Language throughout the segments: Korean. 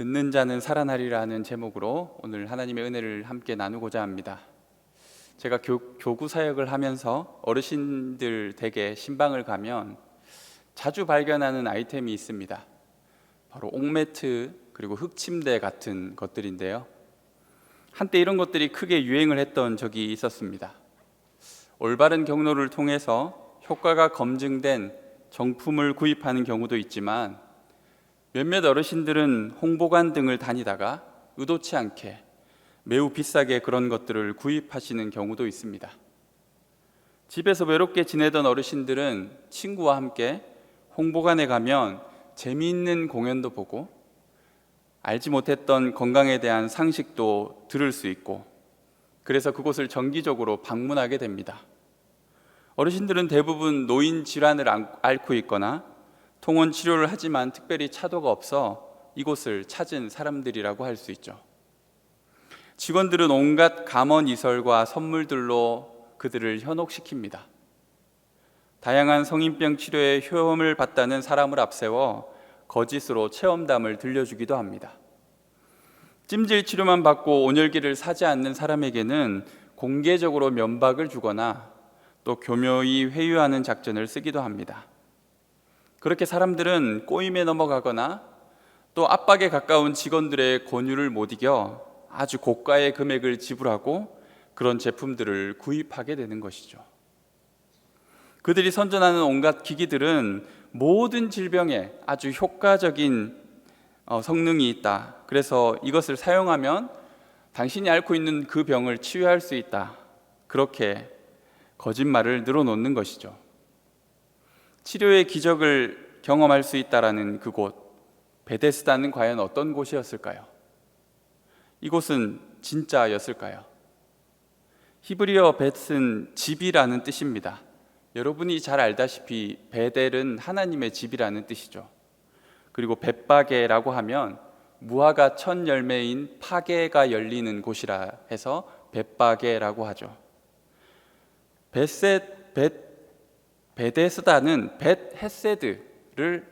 듣는 자는 살아나리라는 제목으로 오늘 하나님의 은혜를 함께 나누고자 합니다. 제가 교구 사역을 하면서 어르신들 댁에 신방을 가면 자주 발견하는 아이템이 있습니다. 바로 옥매트 그리고 흙침대 같은 것들인데요. 한때 이런 것들이 크게 유행을 했던 적이 있었습니다. 올바른 경로를 통해서 효과가 검증된 정품을 구입하는 경우도 있지만 몇몇 어르신들은 홍보관 등을 다니다가 의도치 않게 매우 비싸게 그런 것들을 구입하시는 경우도 있습니다. 집에서 외롭게 지내던 어르신들은 친구와 함께 홍보관에 가면 재미있는 공연도 보고 알지 못했던 건강에 대한 상식도 들을 수 있고, 그래서 그곳을 정기적으로 방문하게 됩니다. 어르신들은 대부분 노인 질환을 앓고 있거나 통원 치료를 하지만 특별히 차도가 없어 이곳을 찾은 사람들이라고 할 수 있죠. 직원들은 온갖 감언이설과 선물들로 그들을 현혹시킵니다. 다양한 성인병 치료에 효험을 봤다는 사람을 앞세워 거짓으로 체험담을 들려주기도 합니다. 찜질 치료만 받고 온열기를 사지 않는 사람에게는 공개적으로 면박을 주거나 또 교묘히 회유하는 작전을 쓰기도 합니다. 그렇게 사람들은 꼬임에 넘어가거나 또 압박에 가까운 직원들의 권유를 못 이겨 아주 고가의 금액을 지불하고 그런 제품들을 구입하게 되는 것이죠. 그들이 선전하는 온갖 기기들은 모든 질병에 아주 효과적인 성능이 있다. 그래서 이것을 사용하면 당신이 앓고 있는 그 병을 치유할 수 있다. 그렇게 거짓말을 늘어놓는 것이죠. 치료의 기적을 경험할 수 있다라는 그곳, 베데스다는 과연 어떤 곳이었을까요? 이곳은 진짜였을까요? 히브리어 벳은 집이라는 뜻입니다. 여러분이 잘 알다시피 베델은 하나님의 집이라는 뜻이죠. 그리고 벳바게라고 하면 무화과 첫 열매인 파게가 열리는 곳이라 해서 벳바게라고 하죠. 베데스다는 벳헤세드를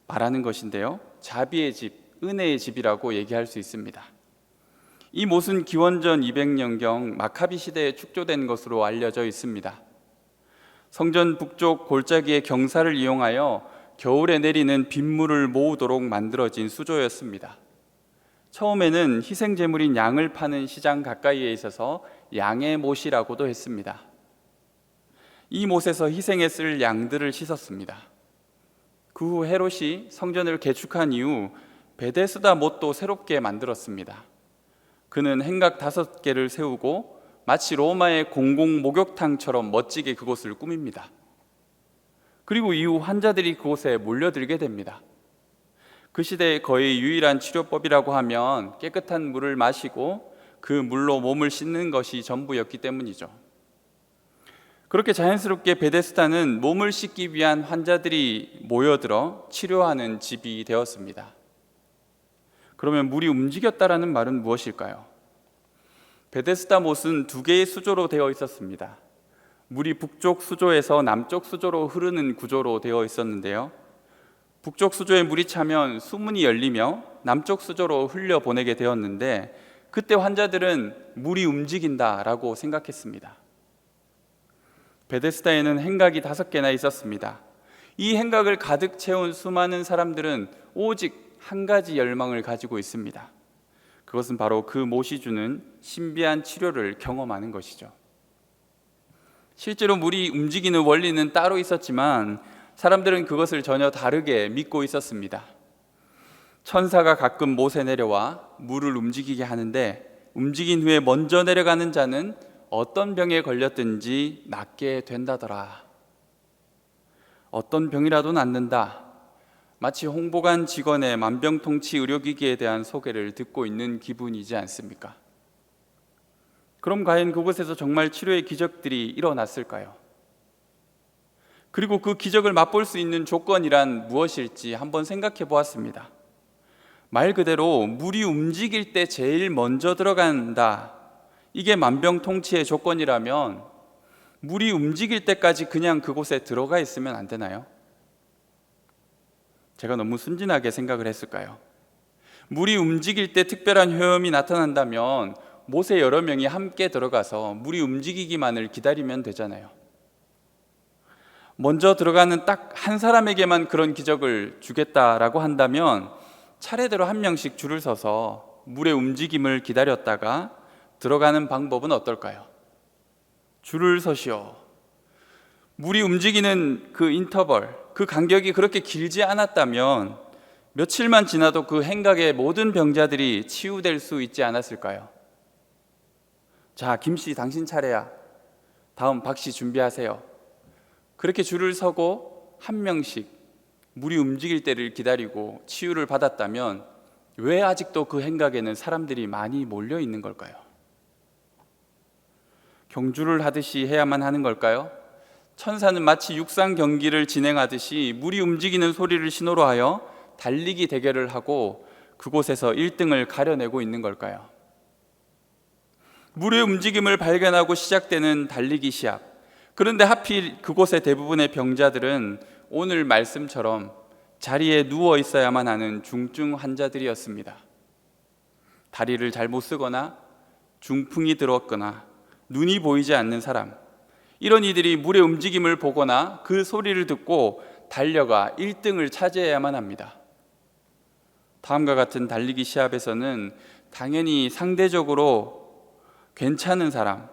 말하는 것인데요, 자비의 집, 은혜의 집이라고 얘기할 수 있습니다. 이 못은 기원전 200년경 마카비 시대에 축조된 것으로 알려져 있습니다. 성전 북쪽 골짜기의 경사를 이용하여 겨울에 내리는 빗물을 모으도록 만들어진 수조였습니다. 처음에는 희생제물인 양을 파는 시장 가까이에 있어서 양의 못이라고도 했습니다. 이 못에서 희생에 쓸 양들을 씻었습니다. 그 후 헤롯이 성전을 개축한 이후 베데스다 못도 새롭게 만들었습니다. 그는 행각 5개를 세우고 마치 로마의 공공 목욕탕처럼 멋지게 그곳을 꾸밉니다. 그리고 이후 환자들이 그곳에 몰려들게 됩니다. 그 시대의 거의 유일한 치료법이라고 하면 깨끗한 물을 마시고 그 물로 몸을 씻는 것이 전부였기 때문이죠. 그렇게 자연스럽게 베데스다는 몸을 씻기 위한 환자들이 모여들어 치료하는 집이 되었습니다. 그러면 물이 움직였다라는 말은 무엇일까요? 베데스다 못은 2개의 수조로 되어 있었습니다. 물이 북쪽 수조에서 남쪽 수조로 흐르는 구조로 되어 있었는데요, 북쪽 수조에 물이 차면 수문이 열리며 남쪽 수조로 흘려보내게 되었는데, 그때 환자들은 물이 움직인다라고 생각했습니다. 베데스다에는 행각이 5개나 있었습니다. 이 행각을 가득 채운 수많은 사람들은 오직 한 가지 열망을 가지고 있습니다. 그것은 바로 그 못이 주는 신비한 치료를 경험하는 것이죠. 실제로 물이 움직이는 원리는 따로 있었지만 사람들은 그것을 전혀 다르게 믿고 있었습니다. 천사가 가끔 못에 내려와 물을 움직이게 하는데, 움직인 후에 먼저 내려가는 자는 어떤 병에 걸렸든지 낫게 된다더라. 어떤 병이라도 낫는다. 마치 홍보관 직원의 만병통치 의료기기에 대한 소개를 듣고 있는 기분이지 않습니까? 그럼 과연 그곳에서 정말 치료의 기적들이 일어났을까요? 그리고 그 기적을 맛볼 수 있는 조건이란 무엇일지 한번 생각해 보았습니다. 말 그대로 물이 움직일 때 제일 먼저 들어간다. 이게 만병통치의 조건이라면 물이 움직일 때까지 그냥 그곳에 들어가 있으면 안 되나요? 제가 너무 순진하게 생각을 했을까요? 물이 움직일 때 특별한 효험이 나타난다면 못에 여러 명이 함께 들어가서 물이 움직이기만을 기다리면 되잖아요. 먼저 들어가는 딱 한 사람에게만 그런 기적을 주겠다라고 한다면 차례대로 한 명씩 줄을 서서 물의 움직임을 기다렸다가 들어가는 방법은 어떨까요? 줄을 서시오. 물이 움직이는 그 인터벌, 그 간격이 그렇게 길지 않았다면 며칠만 지나도 그 행각의 모든 병자들이 치유될 수 있지 않았을까요? 자, 김씨 당신 차례야. 다음 박씨 준비하세요. 그렇게 줄을 서고 한 명씩 물이 움직일 때를 기다리고 치유를 받았다면 왜 아직도 그 행각에는 사람들이 많이 몰려 있는 걸까요? 경주를 하듯이 해야만 하는 걸까요? 천사는 마치 육상 경기를 진행하듯이 물이 움직이는 소리를 신호로 하여 달리기 대결을 하고 그곳에서 1등을 가려내고 있는 걸까요? 물의 움직임을 발견하고 시작되는 달리기 시합. 그런데 하필 그곳의 대부분의 병자들은 오늘 말씀처럼 자리에 누워 있어야만 하는 중증 환자들이었습니다. 다리를 잘못 쓰거나 중풍이 들었거나 눈이 보이지 않는 사람, 이런 이들이 물의 움직임을 보거나 그 소리를 듣고 달려가 1등을 차지해야만 합니다. 다음과 같은 달리기 시합에서는 당연히 상대적으로 괜찮은 사람,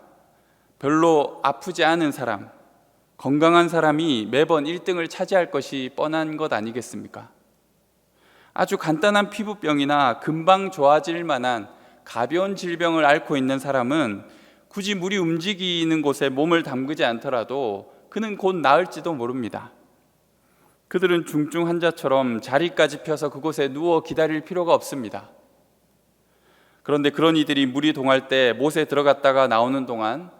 별로 아프지 않은 사람, 건강한 사람이 매번 1등을 차지할 것이 뻔한 것 아니겠습니까? 아주 간단한 피부병이나 금방 좋아질 만한 가벼운 질병을 앓고 있는 사람은 굳이 물이 움직이는 곳에 몸을 담그지 않더라도 그는 곧 나을지도 모릅니다. 그들은 중증 환자처럼 자리까지 펴서 그곳에 누워 기다릴 필요가 없습니다. 그런데 그런 이들이 물이 동할 때 못에 들어갔다가 나오는 동안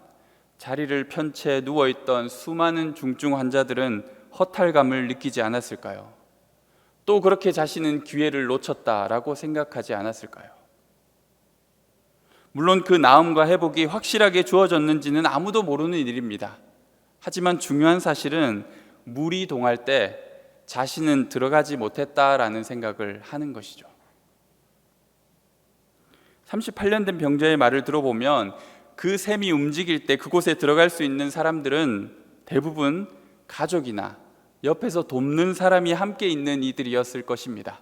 자리를 편 채 누워있던 수많은 중증 환자들은 허탈감을 느끼지 않았을까요? 또 그렇게 자신은 기회를 놓쳤다라고 생각하지 않았을까요? 물론 그 나음과 회복이 확실하게 주어졌는지는 아무도 모르는 일입니다. 하지만 중요한 사실은 물이 동할 때 자신은 들어가지 못했다라는 생각을 하는 것이죠. 38년 된 병자의 말을 들어보면 그 샘이 움직일 때 그곳에 들어갈 수 있는 사람들은 대부분 가족이나 옆에서 돕는 사람이 함께 있는 이들이었을 것입니다.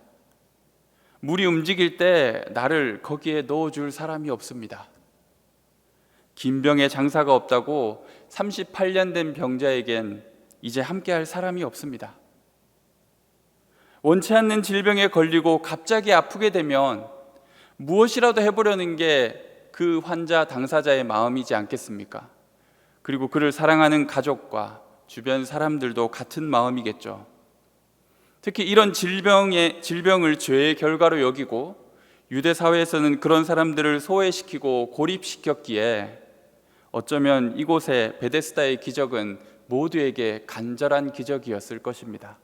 물이 움직일 때 나를 거기에 넣어줄 사람이 없습니다. 긴 병에 장사가 없다고 38년 된 병자에겐 이제 함께할 사람이 없습니다. 원치 않는 질병에 걸리고 갑자기 아프게 되면 무엇이라도 해보려는 게 그 환자 당사자의 마음이지 않겠습니까? 그리고 그를 사랑하는 가족과 주변 사람들도 같은 마음이겠죠. 특히 이런 질병을 죄의 결과로 여기고 유대 사회에서는 그런 사람들을 소외시키고 고립시켰기에 어쩌면 이곳의 베데스다의 기적은 모두에게 간절한 기적이었을 것입니다.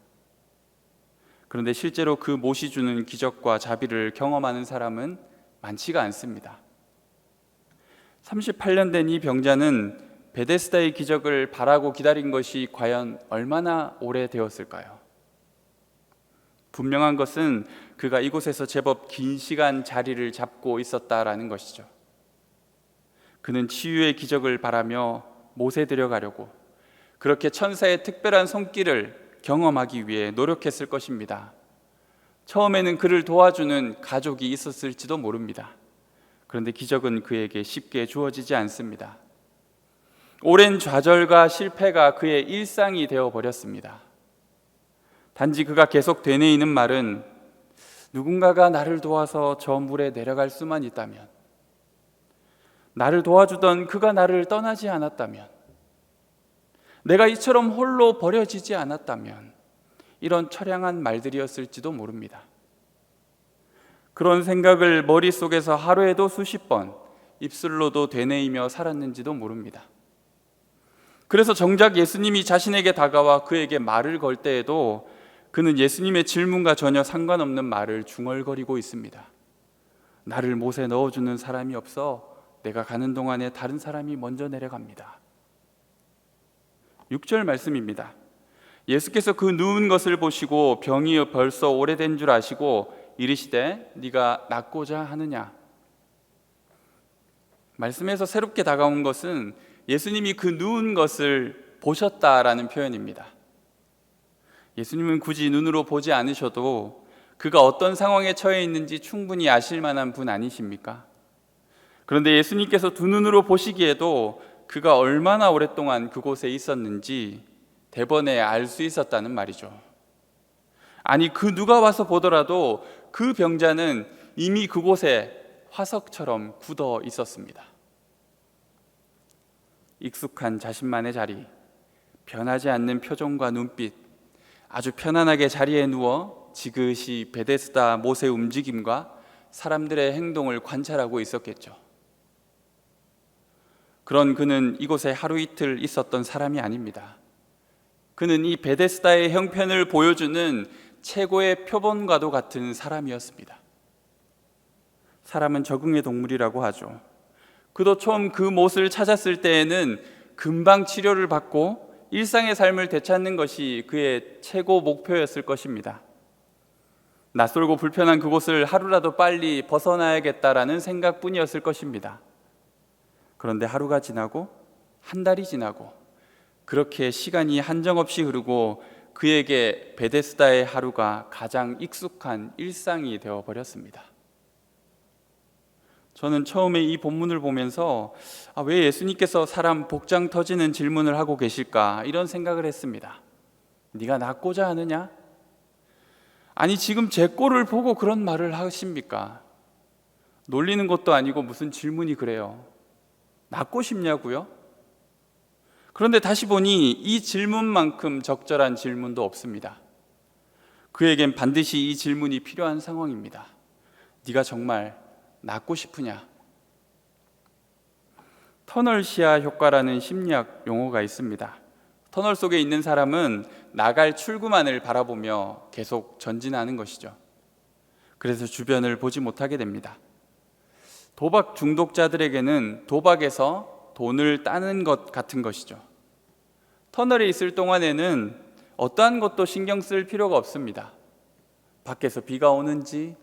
그런데 실제로 그 못이 주는 기적과 자비를 경험하는 사람은 많지가 않습니다. 38년 된 이 병자는 베데스다의 기적을 바라고 기다린 것이 과연 얼마나 오래되었을까요? 분명한 것은 그가 이곳에서 제법 긴 시간 자리를 잡고 있었다라는 것이죠. 그는 치유의 기적을 바라며 못에 들어가려고 그렇게 천사의 특별한 손길을 경험하기 위해 노력했을 것입니다. 처음에는 그를 도와주는 가족이 있었을지도 모릅니다. 그런데 기적은 그에게 쉽게 주어지지 않습니다. 오랜 좌절과 실패가 그의 일상이 되어버렸습니다. 단지 그가 계속 되뇌이는 말은 누군가가 나를 도와서 저 물에 내려갈 수만 있다면, 나를 도와주던 그가 나를 떠나지 않았다면, 내가 이처럼 홀로 버려지지 않았다면, 이런 처량한 말들이었을지도 모릅니다. 그런 생각을 머릿속에서 하루에도 수십 번, 입술로도 되뇌이며 살았는지도 모릅니다. 그래서 정작 예수님이 자신에게 다가와 그에게 말을 걸 때에도 그는 예수님의 질문과 전혀 상관없는 말을 중얼거리고 있습니다. 나를 못에 넣어주는 사람이 없어 내가 가는 동안에 다른 사람이 먼저 내려갑니다. 6절 말씀입니다. 예수께서 그 누운 것을 보시고 병이 벌써 오래된 줄 아시고 이르시되 네가 낫고자 하느냐. 말씀에서 새롭게 다가온 것은 예수님이 그 누운 것을 보셨다라는 표현입니다. 예수님은 굳이 눈으로 보지 않으셔도 그가 어떤 상황에 처해 있는지 충분히 아실 만한 분 아니십니까? 그런데 예수님께서 두 눈으로 보시기에도 그가 얼마나 오랫동안 그곳에 있었는지 대번에 알 수 있었다는 말이죠. 아니, 그 누가 와서 보더라도 그 병자는 이미 그곳에 화석처럼 굳어 있었습니다. 익숙한 자신만의 자리, 변하지 않는 표정과 눈빛, 아주 편안하게 자리에 누워 지그시 베데스다 못의 움직임과 사람들의 행동을 관찰하고 있었겠죠. 그런 그는 이곳에 하루 이틀 있었던 사람이 아닙니다. 그는 이 베데스다의 형편을 보여주는 최고의 표본과도 같은 사람이었습니다. 사람은 적응의 동물이라고 하죠. 그도 처음 그 못을 찾았을 때에는 금방 치료를 받고 일상의 삶을 되찾는 것이 그의 최고 목표였을 것입니다. 낯설고 불편한 그곳을 하루라도 빨리 벗어나야겠다라는 생각뿐이었을 것입니다. 그런데 하루가 지나고 한 달이 지나고 그렇게 시간이 한정없이 흐르고 그에게 베데스다의 하루가 가장 익숙한 일상이 되어버렸습니다. 저는 처음에 이 본문을 보면서 왜 예수님께서 사람 복장 터지는 질문을 하고 계실까 이런 생각을 했습니다. 네가 낫고자 하느냐? 아니, 지금 제 꼴을 보고 그런 말을 하십니까? 놀리는 것도 아니고 무슨 질문이 그래요? 낫고 싶냐고요? 그런데 다시 보니 이 질문만큼 적절한 질문도 없습니다. 그에겐 반드시 이 질문이 필요한 상황입니다. 네가 정말 낫고 싶으냐? 터널 시야 효과라는 심리학 용어가 있습니다. 터널 속에 있는 사람은 나갈 출구만을 바라보며 계속 전진하는 것이죠. 그래서 주변을 보지 못하게 됩니다. 도박 중독자들에게는 도박에서 돈을 따는 것 같은 것이죠. 터널에 있을 동안에는 어떠한 것도 신경 쓸 필요가 없습니다. 밖에서 비가 오는지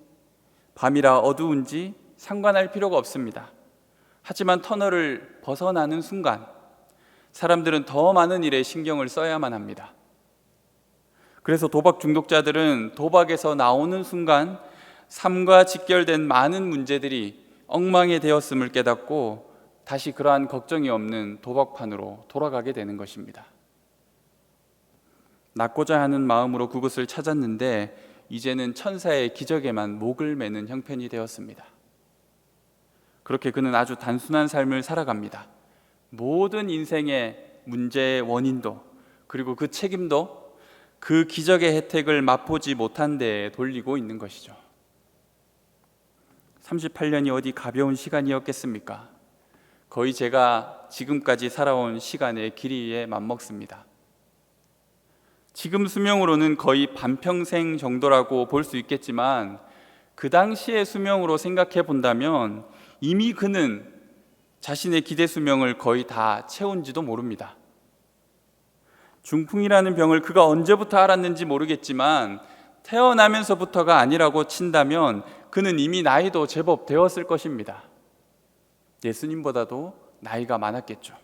밤이라 어두운지 상관할 필요가 없습니다. 하지만 터널을 벗어나는 순간 사람들은 더 많은 일에 신경을 써야만 합니다. 그래서 도박 중독자들은 도박에서 나오는 순간 삶과 직결된 많은 문제들이 엉망이 되었음을 깨닫고 다시 그러한 걱정이 없는 도박판으로 돌아가게 되는 것입니다. 낫고자 하는 마음으로 그곳을 찾았는데 이제는 천사의 기적에만 목을 매는 형편이 되었습니다. 그렇게 그는 아주 단순한 삶을 살아갑니다. 모든 인생의 문제의 원인도 그리고 그 책임도 그 기적의 혜택을 맛보지 못한 데에 돌리고 있는 것이죠. 38년이 어디 가벼운 시간이었겠습니까? 거의 제가 지금까지 살아온 시간의 길이에 맞먹습니다. 지금 수명으로는 거의 반평생 정도라고 볼 수 있겠지만 그 당시의 수명으로 생각해 본다면 이미 그는 자신의 기대 수명을 거의 다 채운지도 모릅니다. 중풍이라는 병을 그가 언제부터 알았는지 모르겠지만 태어나면서부터가 아니라고 친다면 그는 이미 나이도 제법 되었을 것입니다. 예수님보다도 나이가 많았겠죠.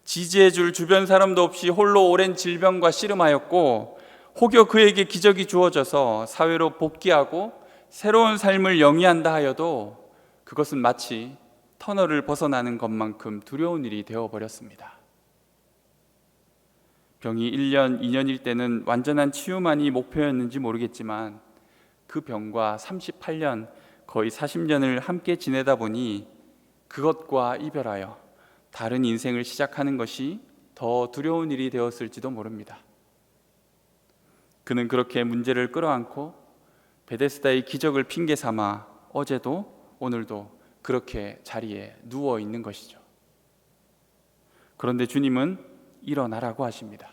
지지해 줄 주변 사람도 없이 홀로 오랜 질병과 씨름하였고 혹여 그에게 기적이 주어져서 사회로 복귀하고 새로운 삶을 영위한다 하여도 그것은 마치 터널을 벗어나는 것만큼 두려운 일이 되어버렸습니다. 병이 1년, 2년일 때는 완전한 치유만이 목표였는지 모르겠지만 그 병과 38년, 거의 40년을 함께 지내다 보니 그것과 이별하여 다른 인생을 시작하는 것이 더 두려운 일이 되었을지도 모릅니다. 그는 그렇게 문제를 끌어안고 베데스다의 기적을 핑계 삼아 어제도 오늘도 그렇게 자리에 누워 있는 것이죠. 그런데 주님은 일어나라고 하십니다.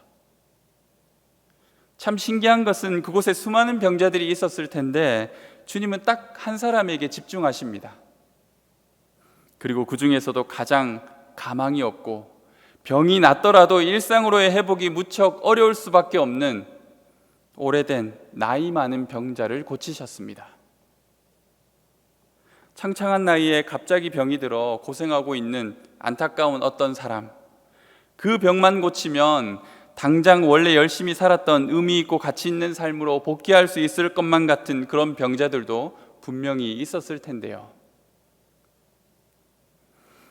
참 신기한 것은 그곳에 수많은 병자들이 있었을 텐데 주님은 딱 한 사람에게 집중하십니다. 그리고 그 중에서도 가장 가망이 없고 병이 낫더라도 일상으로의 회복이 무척 어려울 수밖에 없는 오래된 나이 많은 병자를 고치셨습니다. 창창한 나이에 갑자기 병이 들어 고생하고 있는 안타까운 어떤 사람, 그 병만 고치면 당장 원래 열심히 살았던 의미 있고 가치 있는 삶으로 복귀할 수 있을 것만 같은 그런 병자들도 분명히 있었을 텐데요.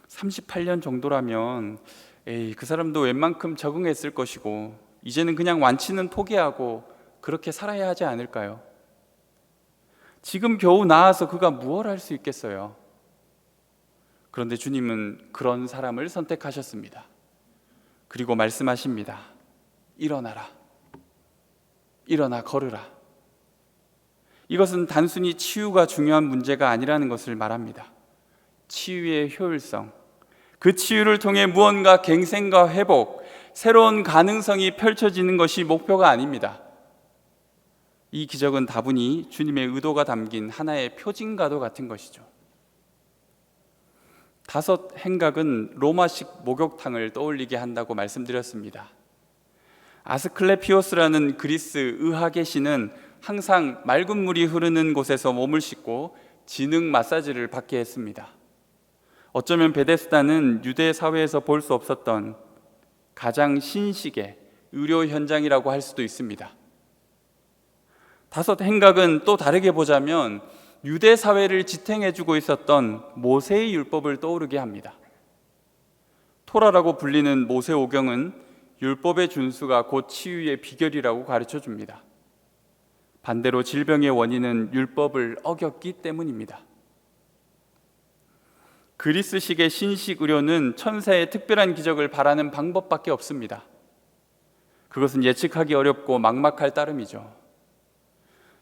38년 정도라면 그 사람도 웬만큼 적응했을 것이고 이제는 그냥 완치는 포기하고 그렇게 살아야 하지 않을까요? 지금 겨우 나아서 그가 무엇을 할 수 있겠어요? 그런데 주님은 그런 사람을 선택하셨습니다. 그리고 말씀하십니다. 일어나라. 일어나 걸으라. 이것은 단순히 치유가 중요한 문제가 아니라는 것을 말합니다. 치유의 효율성, 그 치유를 통해 무언가 갱생과 회복, 새로운 가능성이 펼쳐지는 것이 목표가 아닙니다. 이 기적은 다분히 주님의 의도가 담긴 하나의 표징과도 같은 것이죠. 5 행각은 로마식 목욕탕을 떠올리게 한다고 말씀드렸습니다. 아스클레피오스라는 그리스 의학의 신은 항상 맑은 물이 흐르는 곳에서 몸을 씻고 진흙 마사지를 받게 했습니다. 어쩌면 베데스다는 유대 사회에서 볼 수 없었던 가장 신식의 의료 현장이라고 할 수도 있습니다. 5 행각은 또 다르게 보자면 유대 사회를 지탱해주고 있었던 모세의 율법을 떠오르게 합니다. 토라라고 불리는 모세오경은 율법의 준수가 곧 치유의 비결이라고 가르쳐 줍니다. 반대로 질병의 원인은 율법을 어겼기 때문입니다. 그리스식의 신식 의료는 천사의 특별한 기적을 바라는 방법밖에 없습니다. 그것은 예측하기 어렵고 막막할 따름이죠.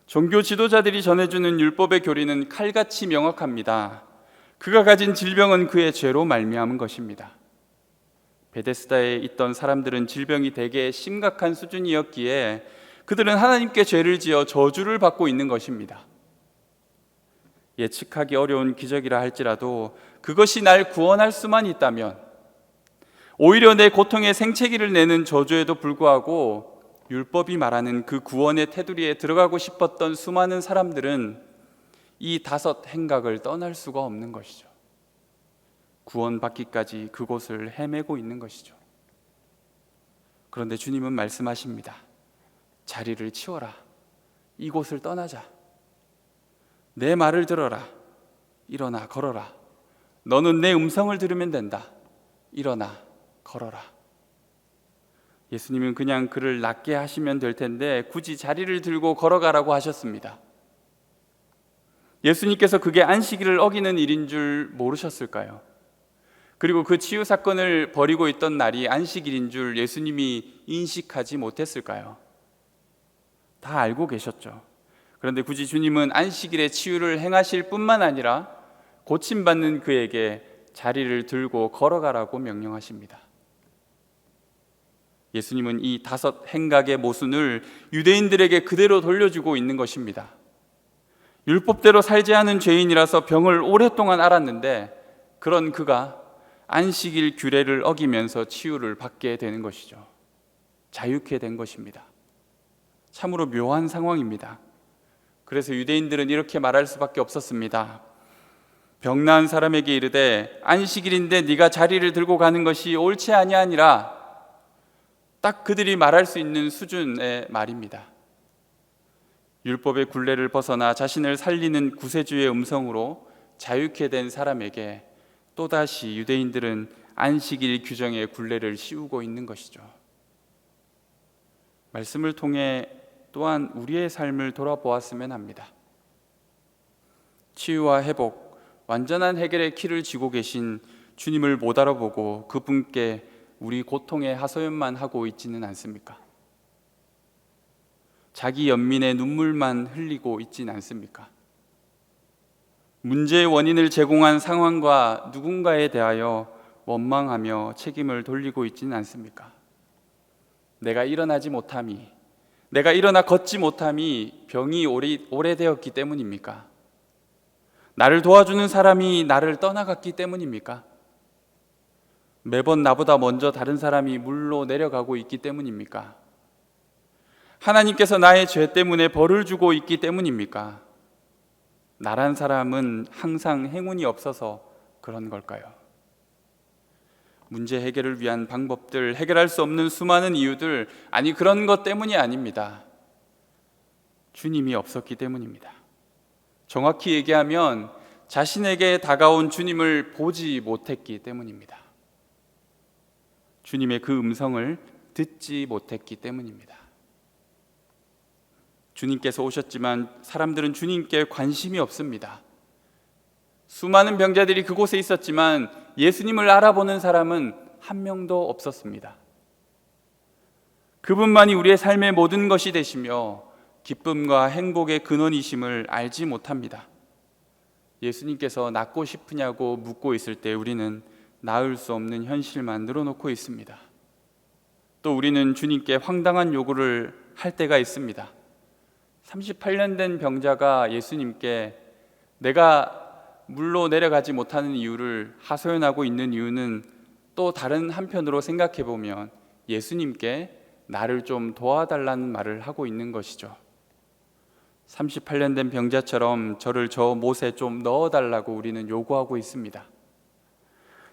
종교 지도자들이 전해주는 율법의 교리는 칼같이 명확합니다. 그가 가진 질병은 그의 죄로 말미암은 것입니다. 베데스다에 있던 사람들은 질병이 대개 심각한 수준이었기에 그들은 하나님께 죄를 지어 저주를 받고 있는 것입니다. 예측하기 어려운 기적이라 할지라도 그것이 날 구원할 수만 있다면, 오히려 내 고통에 생채기를 내는 저주에도 불구하고 율법이 말하는 그 구원의 테두리에 들어가고 싶었던 수많은 사람들은 이 5 행각을 떠날 수가 없는 것이죠. 구원받기까지 그곳을 헤매고 있는 것이죠. 그런데 주님은 말씀하십니다. 자리를 치워라. 이곳을 떠나자. 내 말을 들어라. 일어나 걸어라. 너는 내 음성을 들으면 된다. 일어나 걸어라. 예수님은 그냥 그를 낫게 하시면 될 텐데 굳이 자리를 들고 걸어가라고 하셨습니다. 예수님께서 그게 안식일을 어기는 일인 줄 모르셨을까요? 그리고 그 치유 사건을 벌이고 있던 날이 안식일인 줄 예수님이 인식하지 못했을까요? 다 알고 계셨죠. 그런데 굳이 주님은 안식일에 치유를 행하실 뿐만 아니라 고침받는 그에게 자리를 들고 걸어가라고 명령하십니다. 예수님은 이 5 행각의 모순을 유대인들에게 그대로 돌려주고 있는 것입니다. 율법대로 살지 않은 죄인이라서 병을 오랫동안 앓았는데 그런 그가 안식일 규례를 어기면서 치유를 받게 되는 것이죠. 자유케 된 것입니다. 참으로 묘한 상황입니다. 그래서 유대인들은 이렇게 말할 수밖에 없었습니다. 병나은 사람에게 이르되 안식일인데 네가 자리를 들고 가는 것이 옳지 아니하니라. 딱 그들이 말할 수 있는 수준의 말입니다. 율법의 굴레를 벗어나 자신을 살리는 구세주의 음성으로 자유케 된 사람에게 또다시 유대인들은 안식일 규정의 굴레를 씌우고 있는 것이죠. 말씀을 통해 또한 우리의 삶을 돌아보았으면 합니다. 치유와 회복, 완전한 해결의 키를 쥐고 계신 주님을 못 알아보고 그분께 우리 고통의 하소연만 하고 있지는 않습니까? 자기 연민의 눈물만 흘리고 있지는 않습니까? 문제의 원인을 제공한 상황과 누군가에 대하여 원망하며 책임을 돌리고 있지는 않습니까? 내가 일어나지 못함이, 내가 일어나 걷지 못함이 병이 오래되었기 때문입니까? 나를 도와주는 사람이 나를 떠나갔기 때문입니까? 매번 나보다 먼저 다른 사람이 물로 내려가고 있기 때문입니까? 하나님께서 나의 죄 때문에 벌을 주고 있기 때문입니까? 나란 사람은 항상 행운이 없어서 그런 걸까요? 문제 해결을 위한 방법들, 해결할 수 없는 수많은 이유들, 아니 그런 것 때문이 아닙니다. 주님이 없었기 때문입니다. 정확히 얘기하면 자신에게 다가온 주님을 보지 못했기 때문입니다. 주님의 그 음성을 듣지 못했기 때문입니다. 주님께서 오셨지만 사람들은 주님께 관심이 없습니다. 수많은 병자들이 그곳에 있었지만 예수님을 알아보는 사람은 한 명도 없었습니다. 그분만이 우리의 삶의 모든 것이 되시며 기쁨과 행복의 근원이심을 알지 못합니다. 예수님께서 낫고 싶으냐고 묻고 있을 때 우리는 나을 수 없는 현실만 늘어놓고 있습니다. 또 우리는 주님께 황당한 요구를 할 때가 있습니다. 38년 된 병자가 예수님께 내가 물로 내려가지 못하는 이유를 하소연하고 있는 이유는 또 다른 한편으로 생각해 보면 예수님께 나를 좀 도와달라는 말을 하고 있는 것이죠. 38년 된 병자처럼 저를 저 못에 좀 넣어달라고 우리는 요구하고 있습니다.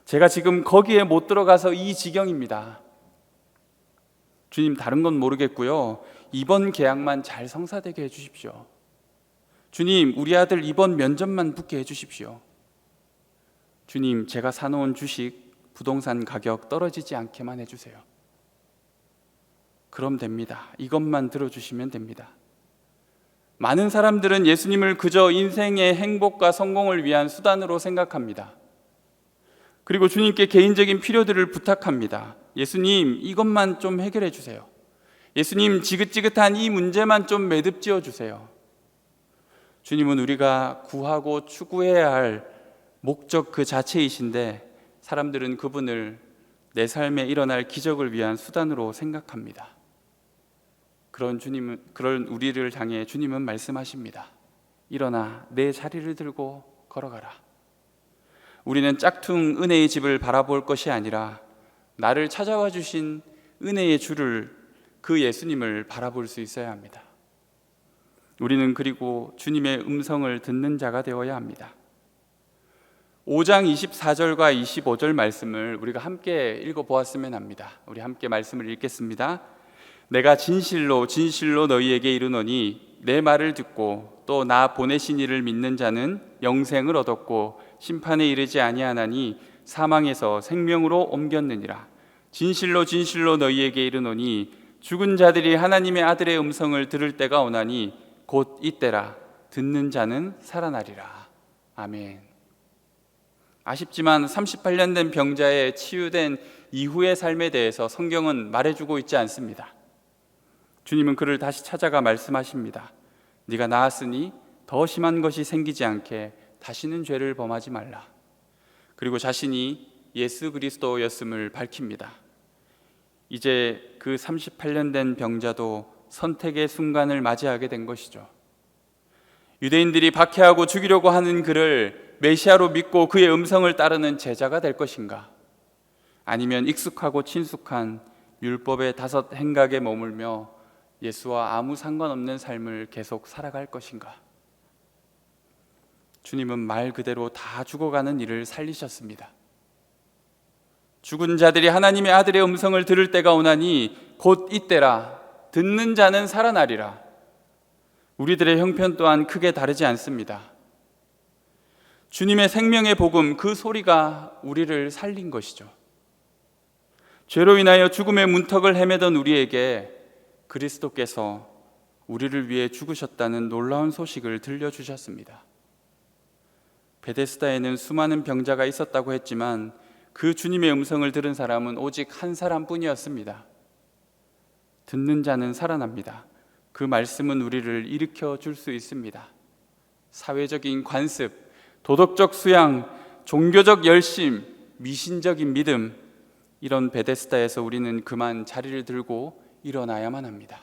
제가 지금 거기에 못 들어가서 이 지경입니다. 주님, 다른 건 모르겠고요, 이번 계약만 잘 성사되게 해주십시오. 주님, 우리 아들 이번 면접만 붙게 해주십시오. 주님, 제가 사놓은 주식, 부동산 가격 떨어지지 않게만 해주세요. 그럼 됩니다. 이것만 들어주시면 됩니다. 많은 사람들은 예수님을 그저 인생의 행복과 성공을 위한 수단으로 생각합니다. 그리고 주님께 개인적인 필요들을 부탁합니다. 예수님, 이것만 좀 해결해 주세요. 예수님, 지긋지긋한 이 문제만 좀 매듭지어 주세요. 주님은 우리가 구하고 추구해야 할 목적 그 자체이신데 사람들은 그분을 내 삶에 일어날 기적을 위한 수단으로 생각합니다. 그런 우리를 향해 주님은 말씀하십니다. 일어나 내 자리를 들고 걸어가라. 우리는 짝퉁 은혜의 집을 바라볼 것이 아니라 나를 찾아와 주신 은혜의 주를, 그 예수님을 바라볼 수 있어야 합니다. 우리는 그리고 주님의 음성을 듣는 자가 되어야 합니다. 5장 24절과 25절 말씀을 우리가 함께 읽어보았으면 합니다. 우리 함께 말씀을 읽겠습니다. 내가 진실로 진실로 너희에게 이르노니 내 말을 듣고 또 나 보내신 이를 믿는 자는 영생을 얻었고 심판에 이르지 아니하나니 사망에서 생명으로 옮겼느니라. 진실로 진실로 너희에게 이르노니 죽은 자들이 하나님의 아들의 음성을 들을 때가 오나니 곧 이때라. 듣는 자는 살아나리라. 아멘. 아쉽지만 38년 된 병자의 치유된 이후의 삶에 대해서 성경은 말해주고 있지 않습니다. 주님은 그를 다시 찾아가 말씀하십니다. 네가 나았으니 더 심한 것이 생기지 않게 다시는 죄를 범하지 말라. 그리고 자신이 예수 그리스도였음을 밝힙니다. 이제 그 38년 된 병자도 선택의 순간을 맞이하게 된 것이죠. 유대인들이 박해하고 죽이려고 하는 그를 메시아로 믿고 그의 음성을 따르는 제자가 될 것인가? 아니면 익숙하고 친숙한 율법의 5 행각에 머물며 예수와 아무 상관없는 삶을 계속 살아갈 것인가? 주님은 말 그대로 다 죽어가는 이를 살리셨습니다. 죽은 자들이 하나님의 아들의 음성을 들을 때가 오나니 곧 이때라. 듣는 자는 살아나리라. 우리들의 형편 또한 크게 다르지 않습니다. 주님의 생명의 복음, 그 소리가 우리를 살린 것이죠. 죄로 인하여 죽음의 문턱을 헤매던 우리에게 그리스도께서 우리를 위해 죽으셨다는 놀라운 소식을 들려주셨습니다. 베데스다에는 수많은 병자가 있었다고 했지만 그 주님의 음성을 들은 사람은 오직 한 사람뿐이었습니다. 듣는 자는 살아납니다. 그 말씀은 우리를 일으켜 줄 수 있습니다. 사회적인 관습, 도덕적 수양, 종교적 열심, 미신적인 믿음, 이런 베데스다에서 우리는 그만 자리를 들고 일어나야만 합니다.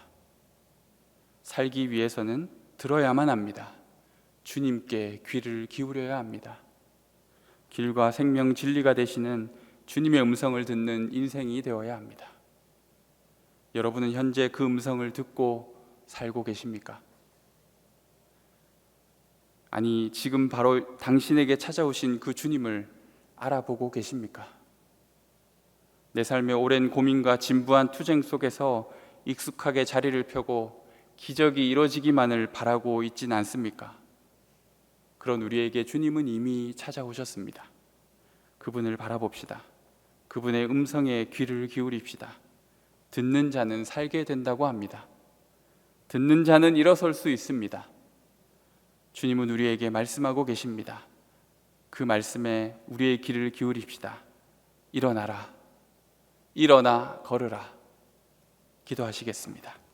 살기 위해서는 들어야만 합니다. 주님께 귀를 기울여야 합니다. 길과 생명 진리가 되시는 주님의 음성을 듣는 인생이 되어야 합니다. 여러분은 현재 그 음성을 듣고 살고 계십니까? 아니, 지금 바로 당신에게 찾아오신 그 주님을 알아보고 계십니까? 내 삶의 오랜 고민과 진부한 투쟁 속에서 익숙하게 자리를 펴고 기적이 이루어지기만을 바라고 있진 않습니까? 그런 우리에게 주님은 이미 찾아오셨습니다. 그분을 바라봅시다. 그분의 음성에 귀를 기울입시다. 듣는 자는 살게 된다고 합니다. 듣는 자는 일어설 수 있습니다. 주님은 우리에게 말씀하고 계십니다. 그 말씀에 우리의 귀를 기울입시다. 일어나라. 일어나 걸으라. 기도하시겠습니다.